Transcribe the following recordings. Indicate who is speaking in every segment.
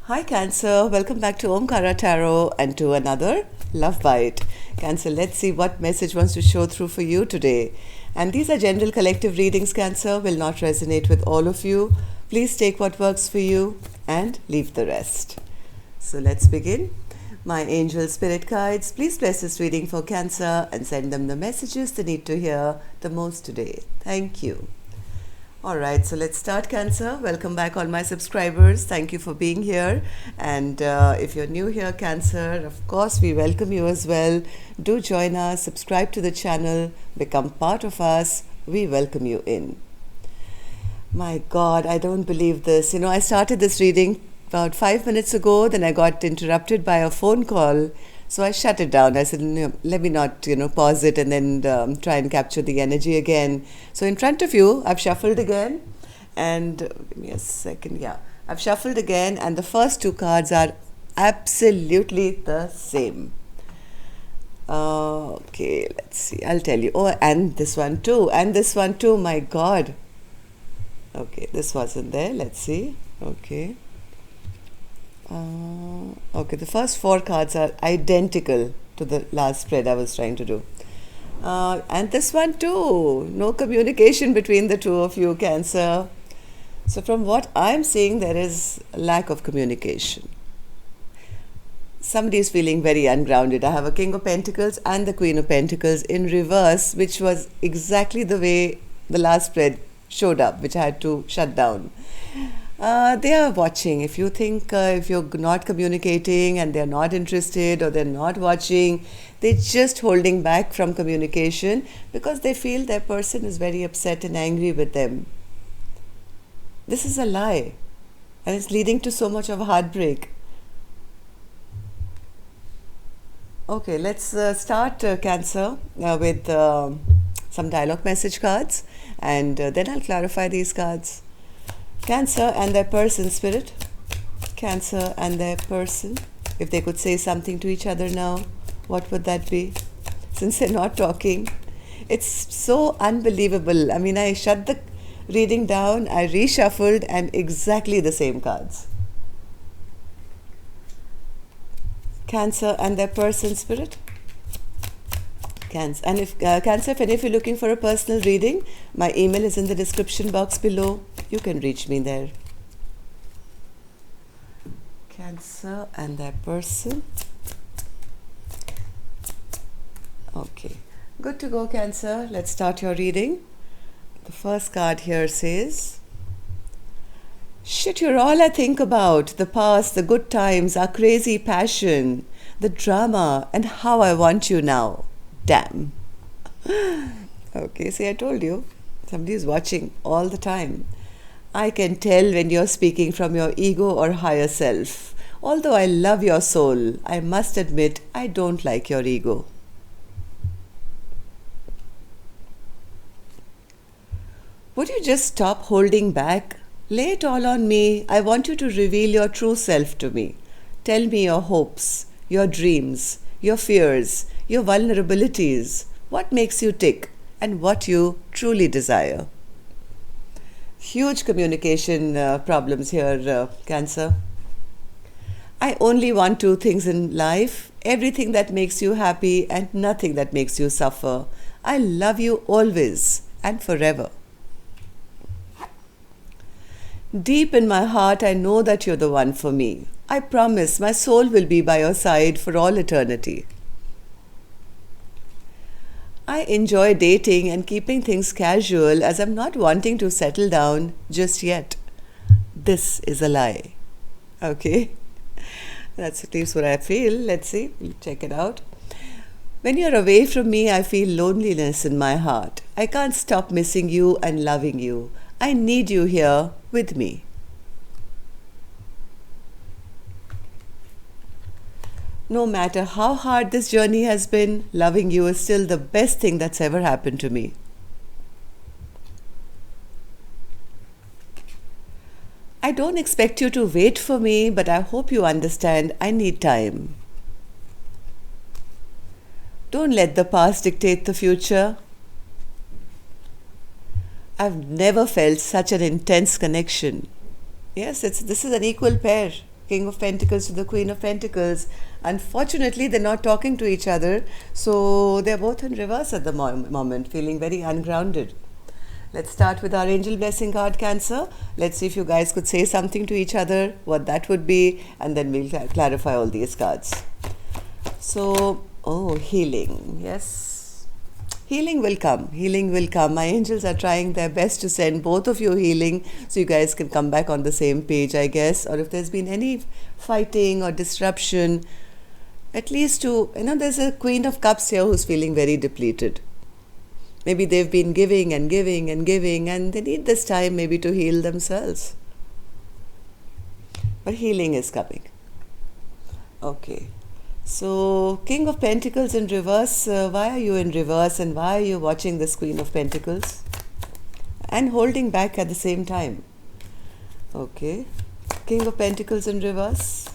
Speaker 1: Hi Cancer, welcome back to Omkara Tarot and to another Love Bite. Cancer, let's see what message wants to show through for you today. And these are general collective readings, Cancer, will not resonate with all of you. Please take what works for you and leave the rest. So let's begin. My angel spirit guides, please bless this reading for Cancer and send them the messages they need to hear the most today. Thank you. Alright, so let's start, Cancer. Welcome back, all my subscribers. Thank you for being here. And if you're new here, Cancer, of course, we welcome you as well. Do join us, subscribe to the channel, become part of us. We welcome you in. My God, I don't believe this. I started this reading about 5 minutes ago, then I got interrupted by a phone call. So I shut it down. I said, no, let me not, pause it and then try and capture the energy again. So in front of you, I've shuffled again. And give me a second. Yeah, I've shuffled again. And the first two cards are absolutely the same. Okay, let's see. I'll tell you. Oh, and this one too. And this one too. My God. Okay, this wasn't there. Let's see. Okay. Okay, the first four cards are identical to the last spread I was trying to do. And this one too. No communication between the two of you, Cancer. So from what I'm seeing, there is a lack of communication. Somebody is feeling very ungrounded. I have a King of Pentacles and the Queen of Pentacles in reverse, which was exactly the way the last spread showed up, which I had to shut down. They are watching. If you think if you're not communicating and they're not interested or they're not watching, they're just holding back from communication because they feel their person is very upset and angry with them. This is a lie and it's leading to so much of heartbreak. Okay, let's start Cancer with some dialogue message cards and then I'll clarify these cards. Cancer and their person, Spirit. Cancer and their person. If they could say something to each other now, what would that be? Since they're not talking. It's so unbelievable. I mean, I shut the reading down, I reshuffled, and exactly the same cards. Cancer and their person, Spirit. Cancer. And if Cancer, if any of you are looking for a personal reading, my email is in the description box below. You can reach me there. Cancer and their person. Okay, good to go, Cancer. Let's start your reading. The first card here says, shit, you're all I think about. The past, the good times, our crazy passion, the drama, and how I want you now. Damn. Okay, see, I told you. Somebody is watching all the time. I can tell when you're speaking from your ego or higher self. Although I love your soul, I must admit I don't like your ego. Would you just stop holding back? Lay it all on me. I want you to reveal your true self to me. Tell me your hopes, your dreams, your fears, your vulnerabilities, what makes you tick, and what you truly desire. Huge communication problems here, Cancer. I only want two things in life, everything that makes you happy and nothing that makes you suffer. I love you always and forever. Deep in my heart, I know that you're the one for me. I promise my soul will be by your side for all eternity. I enjoy dating and keeping things casual as I'm not wanting to settle down just yet. This is a lie. Okay, that's at least what I feel. Let's see, we'll check it out. When you're away from me, I feel loneliness in my heart. I can't stop missing you and loving you. I need you here with me. No matter how hard this journey has been, loving you is still the best thing that's ever happened to me. I don't expect you to wait for me, but I hope you understand I need time. Don't let the past dictate the future. I've never felt such an intense connection. Yes, this is an equal pair, King of Pentacles to the Queen of Pentacles. Unfortunately, they're not talking to each other, so they're both in reverse at the moment, feeling very ungrounded. Let's start with our angel blessing card, Cancer. Let's see if you guys could say something to each other, what that would be, and then we'll clarify all these cards. So, healing. Yes. Healing will come. Healing will come. My angels are trying their best to send both of you healing so you guys can come back on the same page, I guess. Or if there's been any fighting or disruption, at least there's a Queen of Cups here who's feeling very depleted. Maybe they've been giving and giving and giving, and they need this time maybe to heal themselves. But healing is coming. Okay. So, King of Pentacles in reverse. Why are you in reverse, and why are you watching this Queen of Pentacles? And holding back at the same time. Okay. King of Pentacles in reverse.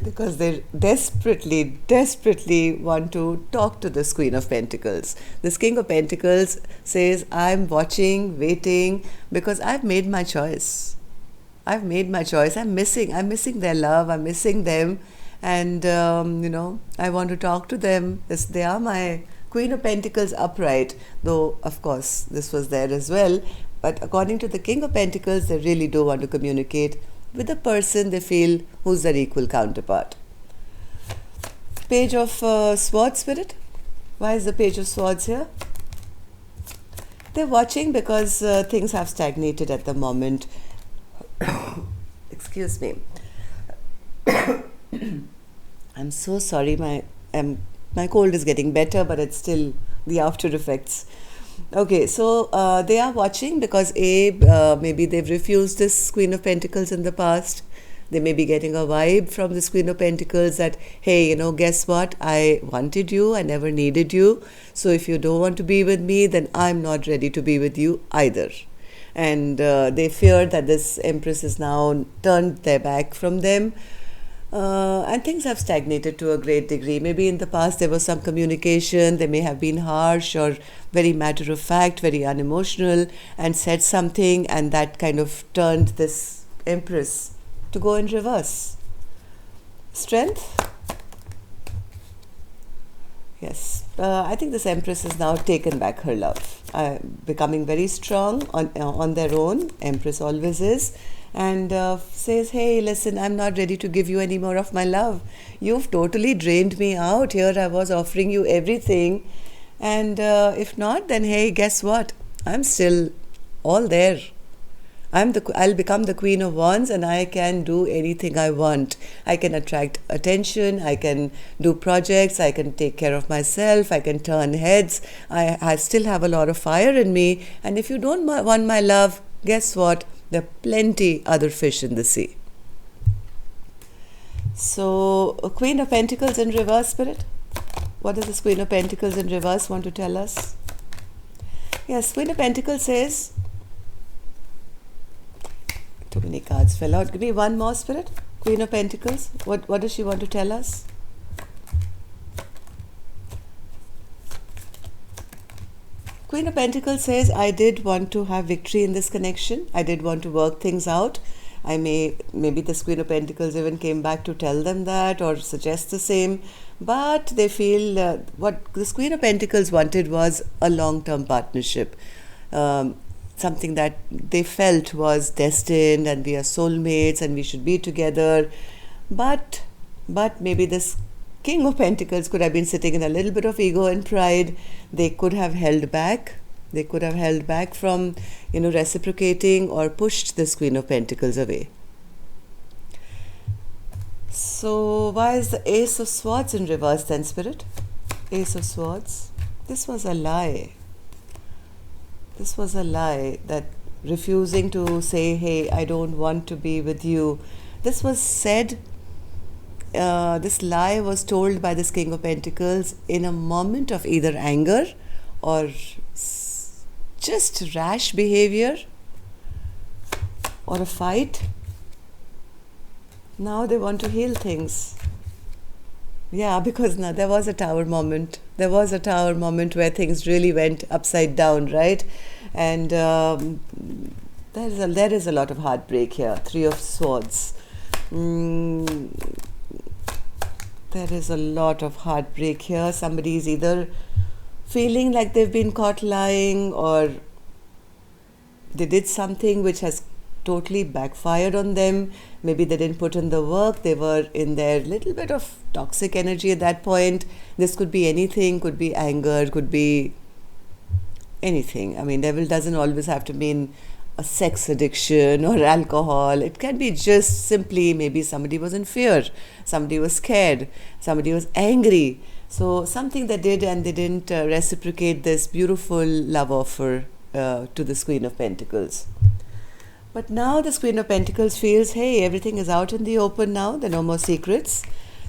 Speaker 1: Because they desperately want to talk to this Queen of Pentacles. This King of Pentacles says, I'm watching, waiting, because I've made my choice. I've made my choice. I'm missing their love. I'm missing them. And, I want to talk to them. They are my Queen of Pentacles upright. Though, of course, this was there as well. But according to the King of Pentacles, they really do want to communicate with the person they feel who's their equal counterpart. Page of Swords, Spirit. Why is the Page of Swords here? They're watching because things have stagnated at the moment. Excuse me. I'm so sorry. My cold is getting better, but it's still the after effects. Okay, so they are watching because maybe they've refused this Queen of Pentacles in the past. They may be getting a vibe from this Queen of Pentacles that, hey, guess what? I wanted you. I never needed you. So if you don't want to be with me, then I'm not ready to be with you either. And they fear that this Empress has now turned their back from them. And things have stagnated to a great degree. Maybe in the past there was some communication. They may have been harsh or very matter of fact, very unemotional, and said something, and that kind of turned this Empress to go in reverse. Strength. Yes, I think this Empress has now taken back her love, becoming very strong on their own. Empress always is. And says, hey, listen, I'm not ready to give you any more of my love. You've totally drained me out. Here I was offering you everything. And if not, then hey, guess what? I'm still all there. I'll become the Queen of Wands, and I can do anything I want. I can attract attention. I can do projects. I can take care of myself. I can turn heads. I still have a lot of fire in me. And if you don't want my love, guess what? There are plenty other fish in the sea. So, Queen of Pentacles in reverse, Spirit. What does this Queen of Pentacles in reverse want to tell us? Yes, Queen of Pentacles says, too many cards fell out. Give me one more, Spirit. Queen of Pentacles. What does she want to tell us? Queen of Pentacles says, I did want to have victory in this connection. I did want to work things out. Maybe this Queen of Pentacles even came back to tell them that or suggest the same. But they feel what this Queen of Pentacles wanted was a long-term partnership. Something that they felt was destined, and we are soulmates and we should be together. But maybe this King of Pentacles could have been sitting in a little bit of ego and pride. They could have held back. They could have held back from, reciprocating, or pushed this Queen of Pentacles away. So why is the Ace of Swords in reverse then, Spirit? Ace of Swords. This was a lie. This was a lie, that refusing to say, hey, I don't want to be with you. This was said, this lie was told by this King of Pentacles in a moment of either anger or just rash behavior or a fight. Now they want to heal things. Yeah, because now there was a tower moment. There was a tower moment where things really went upside down, right? And There is a lot of heartbreak here. Three of Swords. Mm, there is a lot of heartbreak here. Somebody is either feeling like they've been caught lying, or they did something which has totally backfired on them. Maybe they didn't put in the work. They were in their little bit of toxic energy at that point. This could be anything, could be anger, could be anything. I mean, devil doesn't always have to mean a sex addiction or alcohol. It can be just simply maybe somebody was in fear, somebody was scared, somebody was angry. So something they did and they didn't reciprocate this beautiful love offer to this Queen of Pentacles. But now this Queen of Pentacles feels, hey, everything is out in the open now. There are no more secrets.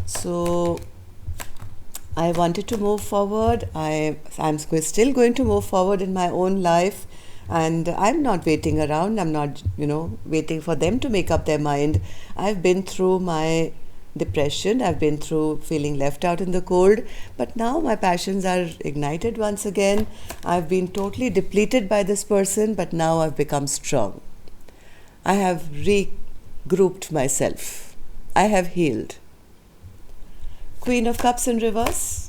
Speaker 1: So I wanted to move forward. I'm still going to move forward in my own life. And I'm not waiting around. I'm not, waiting for them to make up their mind. I've been through my depression. I've been through feeling left out in the cold. But now my passions are ignited once again. I've been totally depleted by this person, but now I've become strong. I have regrouped myself. I have healed. Queen of Cups in reverse.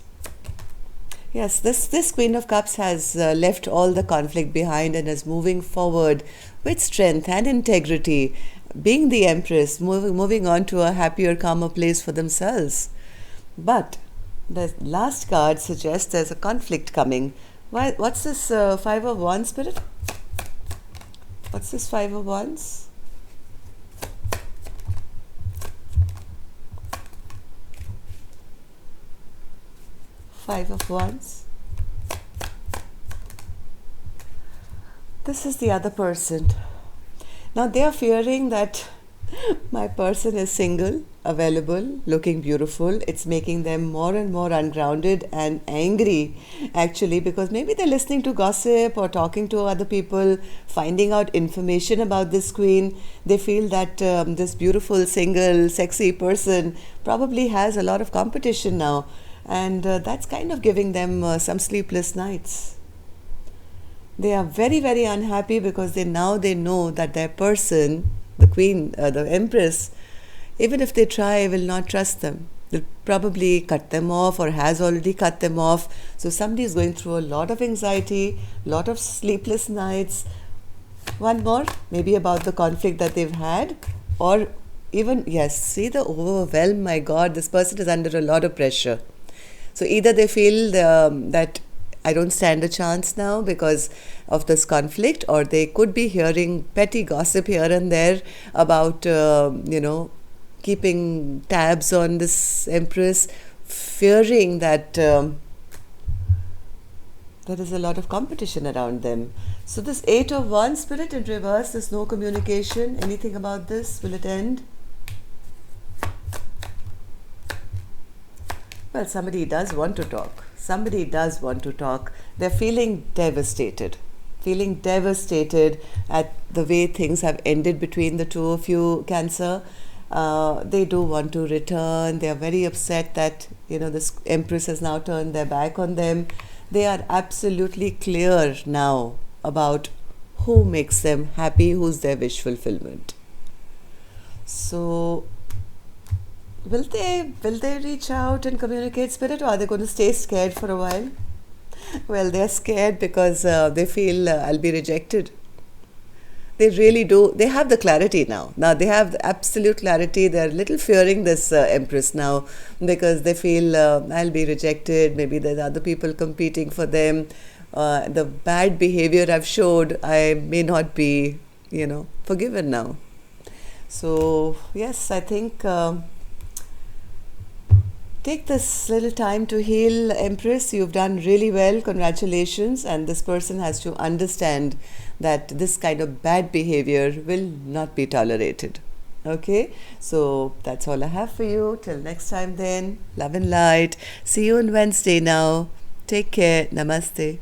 Speaker 1: Yes, this Queen of Cups has left all the conflict behind and is moving forward with strength and integrity, being the Empress, moving on to a happier, calmer place for themselves. But the last card suggests there's a conflict coming. What's this Five of Wands, Spirit? What's this Five of Wands? Five of Wands. This is the other person. Now they are fearing that my person is single, available, looking beautiful. It's making them more and more ungrounded and angry, actually, because maybe they're listening to gossip or talking to other people, finding out information about this queen. They feel that this beautiful, single, sexy person probably has a lot of competition now. And that's kind of giving them some sleepless nights. They are very, very unhappy because they know that their person, the queen, the empress, even if they try, will not trust them. They'll probably cut them off or has already cut them off. So somebody is going through a lot of anxiety, lot of sleepless nights. One more, maybe about the conflict that they've had, or even, yes, see the overwhelm. My God, this person is under a lot of pressure. So either they feel that I don't stand a chance now because of this conflict, or they could be hearing petty gossip here and there about, keeping tabs on this empress, fearing that there is a lot of competition around them. So this Eight of Wands, Spirit, in reverse, there's no communication. Anything about this? Will it end? Well, somebody does want to talk. Somebody does want to talk. They're feeling devastated at the way things have ended between the two of you, Cancer. They do want to return. They are very upset that, this Empress has now turned their back on them. They are absolutely clear now about who makes them happy, who's their wish fulfillment. So Will they reach out and communicate, Spirit, or are they going to stay scared for a while? Well, they're scared because they feel I'll be rejected. They really do. They have the clarity now. Now they have the absolute clarity. They're a little fearing this Empress now because they feel I'll be rejected. Maybe there's other people competing for them. The bad behavior I've showed, I may not be, forgiven now. So, yes, I think take this little time to heal, Empress. You've done really well. Congratulations. And this person has to understand that this kind of bad behavior will not be tolerated. Okay? So that's all I have for you. Till next time then. Love and light. See you on Wednesday now. Take care. Namaste.